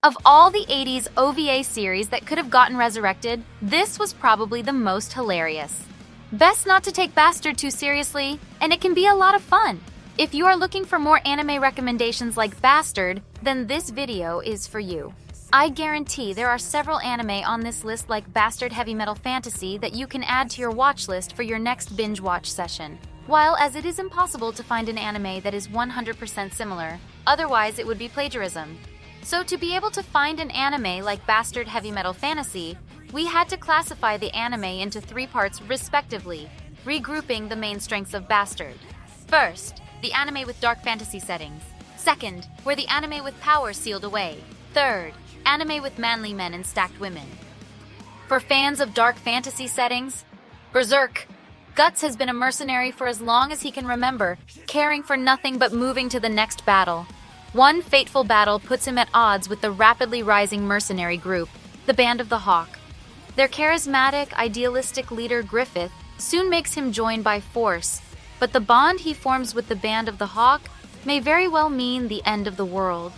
Of all the 80s OVA series that could have gotten resurrected, this was probably the most hilarious. Best not to take Bastard too seriously, and it can be a lot of fun. If you are looking for more anime recommendations like Bastard, then this video is for you. I guarantee there are several anime on this list like Bastard Heavy Metal Fantasy that you can add to your watch list for your next binge watch session. While as it is impossible to find an anime that is 100% similar, otherwise it would be plagiarism. So to be able to find an anime like Bastard Heavy Metal Fantasy, we had to classify the anime into 3 parts respectively, regrouping the main strengths of Bastard. First, the anime with dark fantasy settings. Second, where the anime with power sealed away. Third, anime with manly men and stacked women. For fans of dark fantasy settings, Berserk. Guts has been a mercenary for as long as he can remember, caring for nothing but moving to the next battle. One fateful battle puts him at odds with the rapidly rising mercenary group, the Band of the Hawk. Their charismatic, idealistic leader Griffith soon makes him join by force, but the bond he forms with the Band of the Hawk may very well mean the end of the world.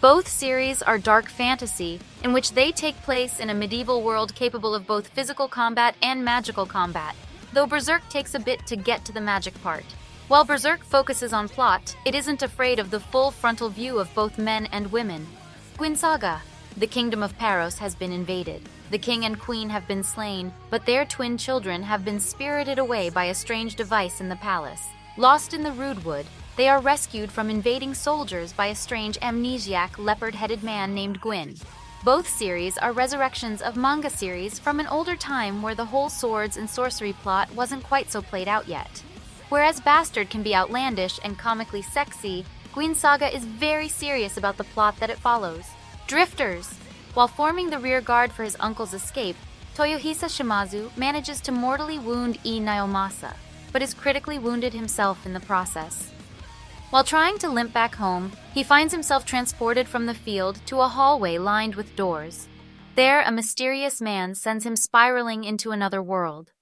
Both series are dark fantasy, in which they take place in a medieval world capable of both physical combat and magical combat, though Berserk takes a bit to get to the magic part. While Berserk focuses on plot, it isn't afraid of the full frontal view of both men and women. Guin Saga. The kingdom of Paros has been invaded. The king and queen have been slain, but their twin children have been spirited away by a strange device in the palace. Lost in the rude wood, they are rescued from invading soldiers by a strange amnesiac leopard-headed man named Guin. Both series are resurrections of manga series from an older time where the whole swords and sorcery plot wasn't quite so played out yet. Whereas Bastard can be outlandish and comically sexy, Guin Saga is very serious about the plot that it follows. Drifters. While forming the rear guard for his uncle's escape, Toyohisa Shimazu manages to mortally wound Inuyasha, but is critically wounded himself in the process. While trying to limp back home, he finds himself transported from the field to a hallway lined with doors. There, a mysterious man sends him spiraling into another world.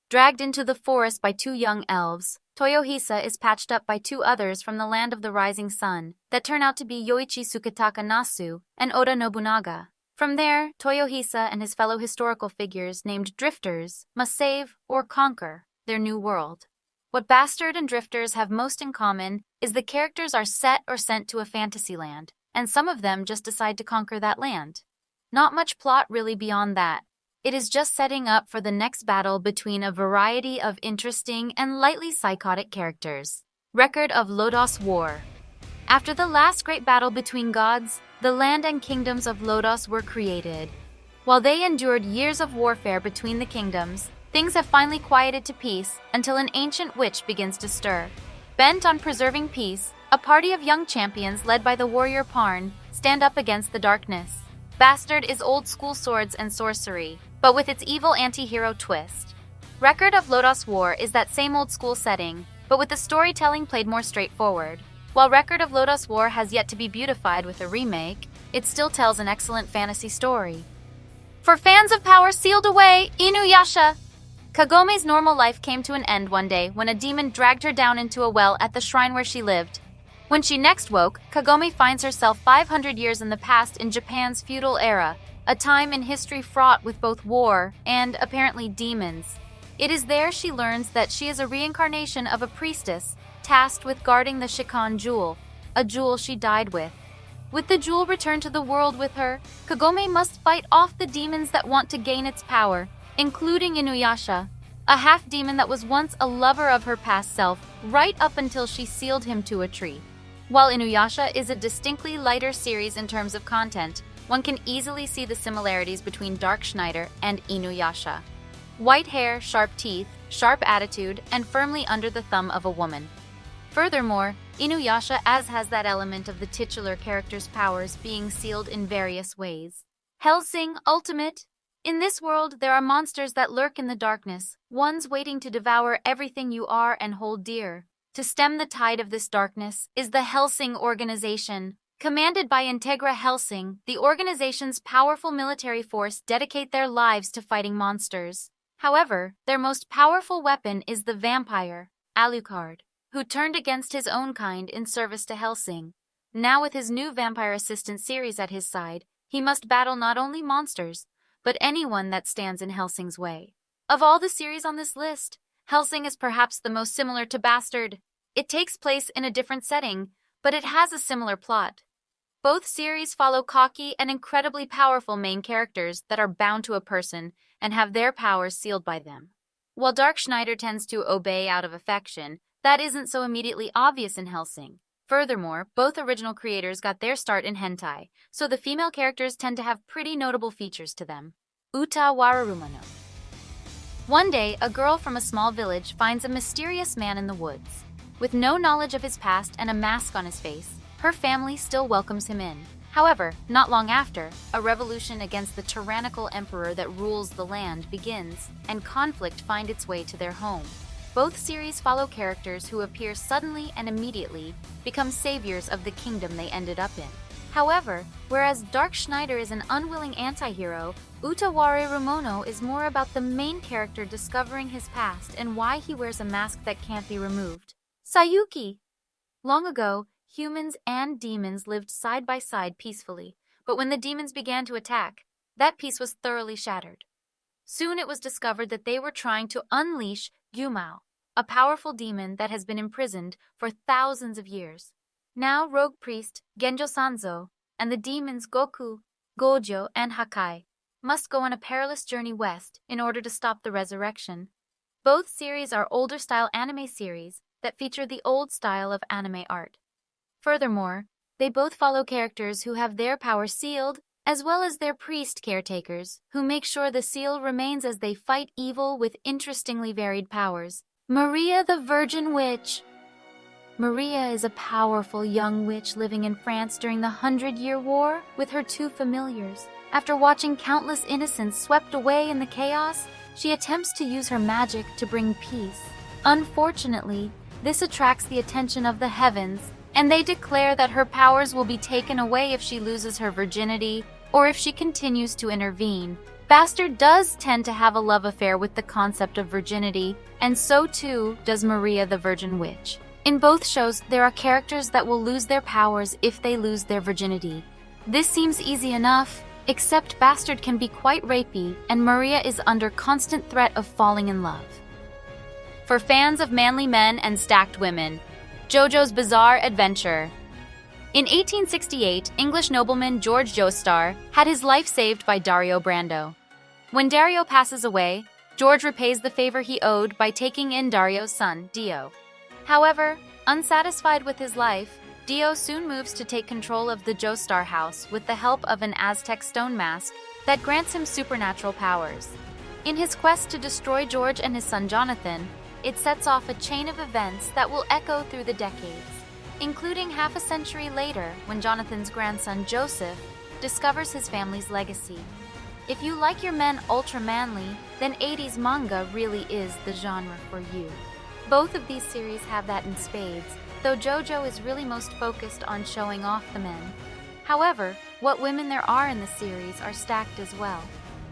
Dragged into the forest by 2 young elves, Toyohisa is patched up by 2 others from the land of the rising sun that turn out to be Yoichi Tsuketaka Nasu and Oda Nobunaga. From there, Toyohisa and his fellow historical figures named Drifters must save or conquer their new world. What Bastard and Drifters have most in common is the characters are set or sent to a fantasy land, and some of them just decide to conquer that land. Not much plot really beyond that. It is just setting up for the next battle between a variety of interesting and lightly psychotic characters. Record of Lodoss War. After the last great battle between gods, the land and kingdoms of Lodoss were created. While they endured years of warfare between the kingdoms, things have finally quieted to peace until an ancient witch begins to stir. Bent on preserving peace, a party of young champions led by the warrior Parn stand up against the darkness. Bastard is old-school swords and sorcery, but with its evil anti-hero twist. Record of Lodoss War is that same old-school setting, but with the storytelling played more straightforward. While Record of Lodoss War has yet to be beautified with a remake, it still tells an excellent fantasy story. For fans of power sealed away, Inuyasha! Kagome's normal life came to an end one day when a demon dragged her down into a well at the shrine where she lived. When she next woke, Kagome finds herself 500 years in the past in Japan's feudal era, a time in history fraught with both war and, apparently, demons. It is there she learns that she is a reincarnation of a priestess tasked with guarding the Shikan jewel, a jewel she died with. With the jewel returned to the world with her, Kagome must fight off the demons that want to gain its power, including Inuyasha, a half-demon that was once a lover of her past self, right up until she sealed him to a tree. While Inuyasha is a distinctly lighter series in terms of content, one can easily see the similarities between Dark Schneider and Inuyasha. White hair, sharp teeth, sharp attitude, and firmly under the thumb of a woman. Furthermore, Inuyasha has that element of the titular character's powers being sealed in various ways. Hellsing Ultimate. In this world, there are monsters that lurk in the darkness, ones waiting to devour everything you are and hold dear. To stem the tide of this darkness is the Hellsing organization. Commanded by Integra Hellsing, the organization's powerful military force dedicate their lives to fighting monsters. However, their most powerful weapon is the vampire, Alucard, who turned against his own kind in service to Hellsing. Now with his new Vampire Assistant series at his side, He must battle not only monsters, but anyone that stands in Hellsing's way. Of all the series on this list, Hellsing is perhaps the most similar to Bastard. It takes place in a different setting, but it has a similar plot. Both series follow cocky and incredibly powerful main characters that are bound to a person and have their powers sealed by them. While Dark Schneider tends to obey out of affection, that isn't so immediately obvious in Hellsing. Furthermore, both original creators got their start in hentai, so the female characters tend to have pretty notable features to them. ᴠɪᴅᴜᴜᴜ. One day, a girl from a small village finds a mysterious man in the woods. With no knowledge of his past and a mask on his face, her family still welcomes him in. However, not long after, a revolution against the tyrannical emperor that rules the land begins, and conflict finds its way to their home. Both series follow characters who appear suddenly and immediately become saviors of the kingdom they ended up in. However, whereas Dark Schneider is an unwilling anti-hero, ᴠɪᴅᴜᴜᴜ is more about the main character discovering his past and why he wears a mask that can't be removed. Sayuki! Long ago, humans and demons lived side by side peacefully, but when the demons began to attack, that peace was thoroughly shattered. Soon it was discovered that they were trying to unleash Guin, a powerful demon that has been imprisoned for thousands of years. Now rogue priest Genjo Sanzo and the demons Goku, Gojo, and Hakai must go on a perilous journey west in order to stop the resurrection. Both series are older-style anime series that feature the old style of anime art. Furthermore, they both follow characters who have their power sealed, as well as their priest caretakers, who make sure the seal remains as they fight evil with interestingly varied powers. Maria the Virgin Witch. Maria is a powerful young witch living in France during the 100-Year War with her two familiars. After watching countless innocents swept away in the chaos, she attempts to use her magic to bring peace. Unfortunately, this attracts the attention of the heavens, and they declare that her powers will be taken away if she loses her virginity or if she continues to intervene. Bastard does tend to have a love affair with the concept of virginity, and so too does Maria the Virgin Witch. In both shows, there are characters that will lose their powers if they lose their virginity. This seems easy enough, except Bastard can be quite rapey, and Maria is under constant threat of falling in love. For fans of manly men and stacked women, JoJo's Bizarre Adventure. In 1868, English nobleman George Joestar had his life saved by Dario Brando. When Dario passes away, George repays the favor he owed by taking in Dario's son, Dio. However, unsatisfied with his life, Dio soon moves to take control of the Joestar house with the help of an Aztec stone mask that grants him supernatural powers. In his quest to destroy George and his son Jonathan, it sets off a chain of events that will echo through the decades, including half a century later when Jonathan's grandson Joseph discovers his family's legacy. If you like your men ultra-manly, then 80s manga really is the genre for you. Both of these series have that in spades, though JoJo is really most focused on showing off the men. However, what women there are in the series are stacked as well.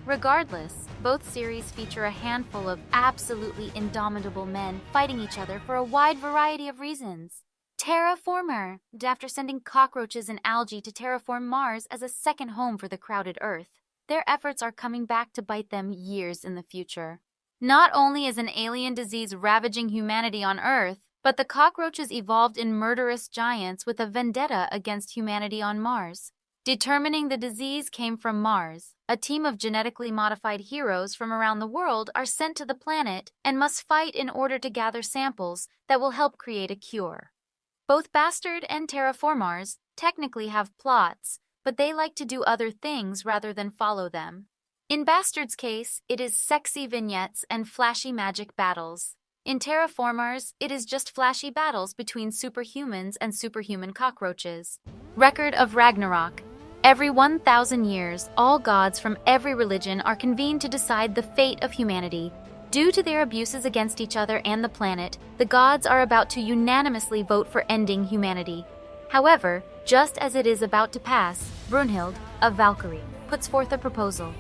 Regardless, both series feature a handful of absolutely indomitable men fighting each other for a wide variety of reasons. Terraformer, after sending cockroaches and algae to terraform Mars as a second home for the crowded Earth, their efforts are coming back to bite them years in the future. Not only is an alien disease ravaging humanity on Earth, but the cockroaches evolved in murderous giants with a vendetta against humanity on Mars. Determining the disease came from Mars, a team of genetically modified heroes from around the world are sent to the planet and must fight in order to gather samples that will help create a cure. Both Bastard and Terraformars technically have plots, but they like to do other things rather than follow them. In Bastard's case, it is sexy vignettes and flashy magic battles. In Terraformars, it is just flashy battles between superhumans and superhuman cockroaches. Record of Ragnarok. Every 1,000 years, all gods from every religion are convened to decide the fate of humanity. Due to their abuses against each other and the planet, the gods are about to unanimously vote for ending humanity. However, just as it is about to pass, Brunhild, a Valkyrie, puts forth a proposal.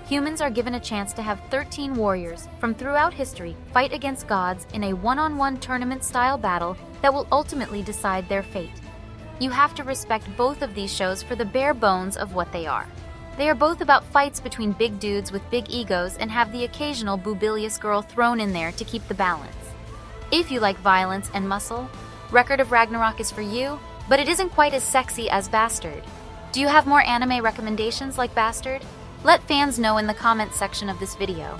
Humans are given a chance to have 13 warriors from throughout history fight against gods in a one-on-one tournament-style battle that will ultimately decide their fate. You have to respect both of these shows for the bare bones of what they are. They are both about fights between big dudes with big egos and have the occasional boobilious girl thrown in there to keep the balance. If you like violence and muscle, Record of Ragnarok is for you, but it isn't quite as sexy as Bastard. Do you have more anime recommendations like Bastard? Let fans know in the comments section of this video.